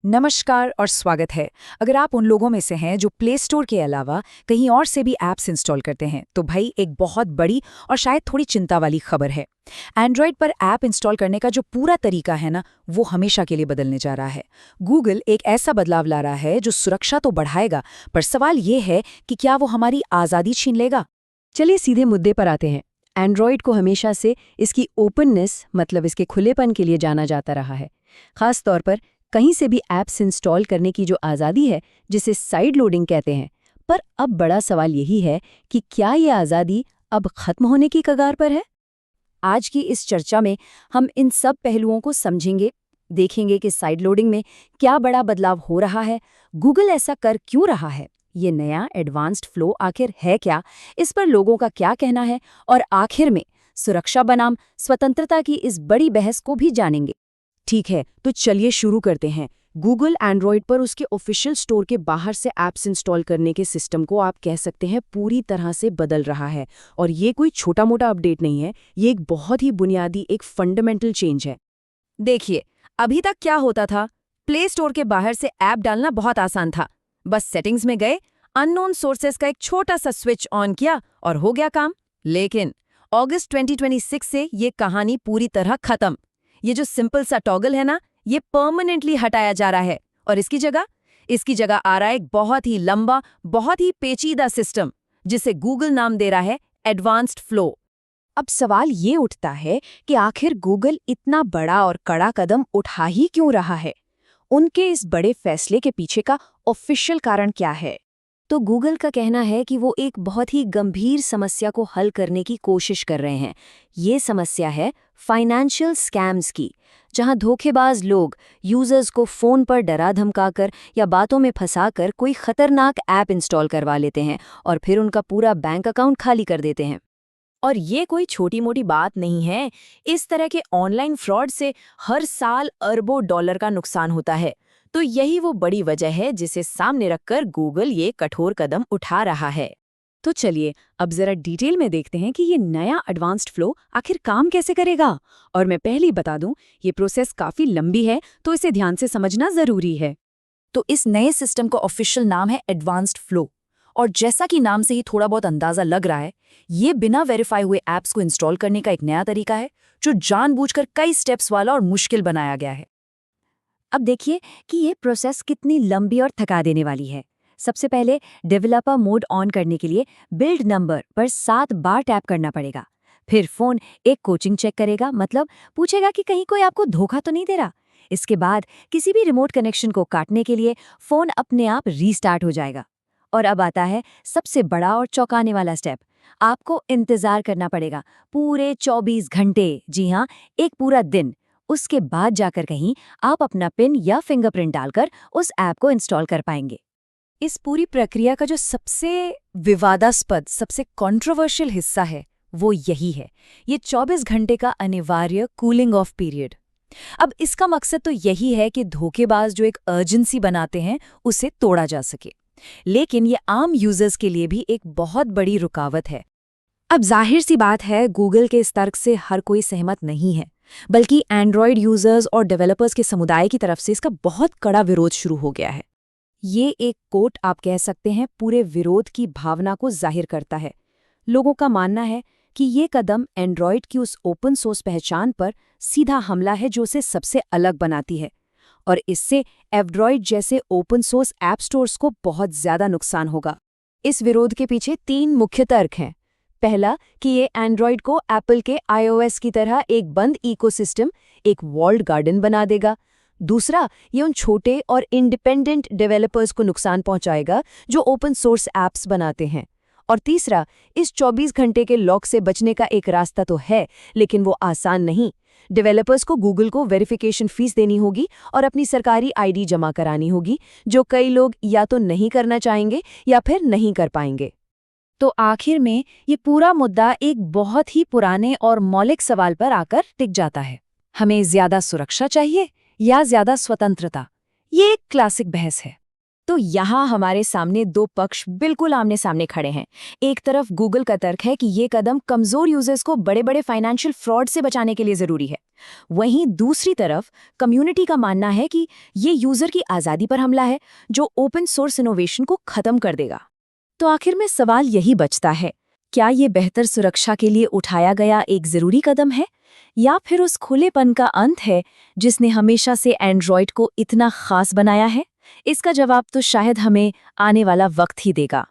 नमस्कार और स्वागत है। अगर आप उन लोगों में से हैं जो प्ले स्टोर के अलावा कहीं और से भी ऐप्स इंस्टॉल करते हैं तो भाई एक बहुत बड़ी और शायद थोड़ी चिंता वाली खबर है। एंड्रॉयड पर ऐप इंस्टॉल करने का जो पूरा तरीका है ना, वो हमेशा के लिए बदलने जा रहा है। गूगल एक ऐसा बदलाव ला रहा है जो सुरक्षा तो बढ़ाएगा, पर सवाल ये है कि क्या वो हमारी आज़ादी छीन लेगा। चलिए सीधे मुद्दे पर आते हैं। एंड्रॉयड को हमेशा से इसकी ओपननेस मतलब इसके खुलेपन के लिए जाना जाता रहा है। खास तौर पर कहीं से भी ऐप्स इंस्टॉल करने की जो आज़ादी है, जिसे साइड लोडिंग कहते हैं। पर अब बड़ा सवाल यही है कि क्या ये आज़ादी अब खत्म होने की कगार पर है? आज की इस चर्चा में हम इन सब पहलुओं को समझेंगे, देखेंगे कि साइड लोडिंग में क्या बड़ा बदलाव हो रहा है, गूगल ऐसा कर क्यों रहा है, ये नया एडवांस्ड फ्लो आखिर है क्या, इस पर लोगों का क्या कहना है, और आखिर में सुरक्षा बनाम स्वतंत्रता की इस बड़ी बहस को भी जानेंगे। ठीक है, तो चलिए शुरू करते हैं। गूगल एंड्रॉयड पर उसके ऑफिशियल स्टोर के बाहर से ऐप्स इंस्टॉल करने के सिस्टम को आप कह सकते हैं पूरी तरह से बदल रहा है। और ये कोई छोटा मोटा अपडेट नहीं है, ये एक बहुत ही बुनियादी, एक फंडामेंटल चेंज है। देखिए, अभी तक क्या होता था, प्ले स्टोर के बाहर से ऐप डालना बहुत आसान था। बस सेटिंग्स में गए, अननोन सोर्सेस का एक छोटा सा स्विच ऑन किया और हो गया काम। लेकिन अगस्त 2026 से ये कहानी पूरी तरह खत्म। ये जो सिंपल सा टॉगल है ना, ये परमानेंटली हटाया जा रहा है। और इसकी जगह आ रहा है एक बहुत ही लंबा, बहुत ही पेचीदा सिस्टम, जिसे गूगल नाम दे रहा है एडवांस्ड फ्लो। अब सवाल ये उठता है कि आखिर गूगल इतना बड़ा और कड़ा कदम उठा ही क्यों रहा है? उनके इस बड़े फैसले के पीछे का ऑफिशियल कारण क्या है? तो गूगल का कहना है कि वो एक बहुत ही गंभीर समस्या को हल करने की कोशिश कर रहे हैं। ये समस्या है फाइनेंशियल स्कैम्स की, जहां धोखेबाज लोग यूजर्स को फोन पर डरा धमकाकर या बातों में फंसाकर कोई खतरनाक ऐप इंस्टॉल करवा लेते हैं और फिर उनका पूरा बैंक अकाउंट खाली कर देते हैं। और ये कोई छोटी मोटी बात नहीं है। इस तरह के ऑनलाइन फ्रॉड से हर साल अरबों डॉलर का नुकसान होता है। तो यही वो बड़ी वजह है जिसे सामने रखकर गूगल ये कठोर कदम उठा रहा है। तो चलिए अब जरा डिटेल में देखते हैं कि ये नया एडवांस्ड फ्लो आखिर काम कैसे करेगा। और मैं पहले ही बता दूं, ये प्रोसेस काफी लंबी है, तो इसे ध्यान से समझना जरूरी है। तो इस नए सिस्टम का ऑफिशियल नाम है एडवांस्ड फ्लो। और जैसा कि नाम से ही थोड़ा बहुत अंदाजा लग रहा है, ये बिना वेरीफाई हुए ऐप्स को इंस्टॉल करने का एक नया तरीका है, जो जानबूझकर कई स्टेप्स वाला और मुश्किल बनाया गया है। अब देखिए कि ये प्रोसेस कितनी लंबी और थका देने वाली है। सबसे पहले डेवलपर मोड ऑन करने के लिए बिल्ड नंबर पर 7 बार टैप करना पड़ेगा। फिर फोन एक कोचिंग चेक करेगा, मतलब पूछेगा कि कहीं कोई आपको धोखा तो नहीं दे रहा। इसके बाद किसी भी रिमोट कनेक्शन को काटने के लिए फोन अपने आप रीस्टार्ट हो जाएगा। और अब आता है सबसे बड़ा और चौंकाने वाला स्टेप। आपको इंतजार करना पड़ेगा पूरे 24 घंटे, जी हाँ, एक पूरा दिन। उसके बाद जाकर कहीं आप अपना पिन या फिंगरप्रिंट डालकर उस ऐप को इंस्टॉल कर पाएंगे। इस पूरी प्रक्रिया का जो सबसे विवादास्पद, सबसे कंट्रोवर्शियल हिस्सा है, वो यही है, ये 24 घंटे का अनिवार्य कूलिंग ऑफ पीरियड। अब इसका मकसद तो यही है कि धोखेबाज जो एक अर्जेंसी बनाते हैं, उसे तोड़ा जा सके। लेकिन ये आम यूजर्स के लिए भी एक बहुत बड़ी रुकावट है। अब जाहिर सी बात है, गूगल के इस तर्क से हर कोई सहमत नहीं है, बल्कि एंड्रॉयड यूजर्स और डेवलपर्स के समुदाय की तरफ से इसका बहुत कड़ा विरोध शुरू हो गया है। ये एक कोट आप कह सकते हैं पूरे विरोध की भावना को जाहिर करता है। लोगों का मानना है कि ये कदम एंड्रॉयड की उस ओपन सोर्स पहचान पर सीधा हमला है जो उसे सबसे अलग बनाती है, और इससे एंड्रॉयड जैसे ओपन सोर्स ऐप स्टोर्स को बहुत ज्यादा नुकसान होगा। इस विरोध के पीछे 3 मुख्य तर्क हैं। पहला कि ये एंड्रॉयड को एप्पल के iOS की तरह एक बंद इकोसिस्टम, एक वॉल्ड गार्डन बना देगा। दूसरा, ये उन छोटे और इंडिपेंडेंट डेवलपर्स को नुकसान पहुंचाएगा जो ओपन सोर्स ऐप्स बनाते हैं। और तीसरा, इस 24 घंटे के लॉक से बचने का एक रास्ता तो है, लेकिन वो आसान नहीं। डेवलपर्स को गूगल को वेरिफिकेशन फीस देनी होगी और अपनी सरकारी आईडी जमा करानी होगी, जो कई लोग या तो नहीं करना चाहेंगे या फिर नहीं कर पाएंगे। तो आखिर में ये पूरा मुद्दा एक बहुत ही पुराने और मौलिक सवाल पर आकर टिक जाता है। हमें ज्यादा सुरक्षा चाहिए या ज्यादा स्वतंत्रता? ये एक क्लासिक बहस है। तो यहाँ हमारे सामने दो पक्ष बिल्कुल आमने सामने खड़े हैं। एक तरफ गूगल का तर्क है कि ये कदम कमजोर यूजर्स को बड़े बड़े फाइनेंशियल फ्रॉड से बचाने के लिए जरूरी है। वहीं दूसरी तरफ कम्युनिटी का मानना है कि ये यूजर की आज़ादी पर हमला है, जो ओपन सोर्स इनोवेशन को खत्म कर देगा। तो आखिर में सवाल यही बचता है, क्या ये बेहतर सुरक्षा के लिए उठाया गया एक जरूरी कदम है, या फिर उस खुलेपन का अंत है जिसने हमेशा से एंड्रॉयड को इतना खास बनाया है? इसका जवाब तो शायद हमें आने वाला वक्त ही देगा।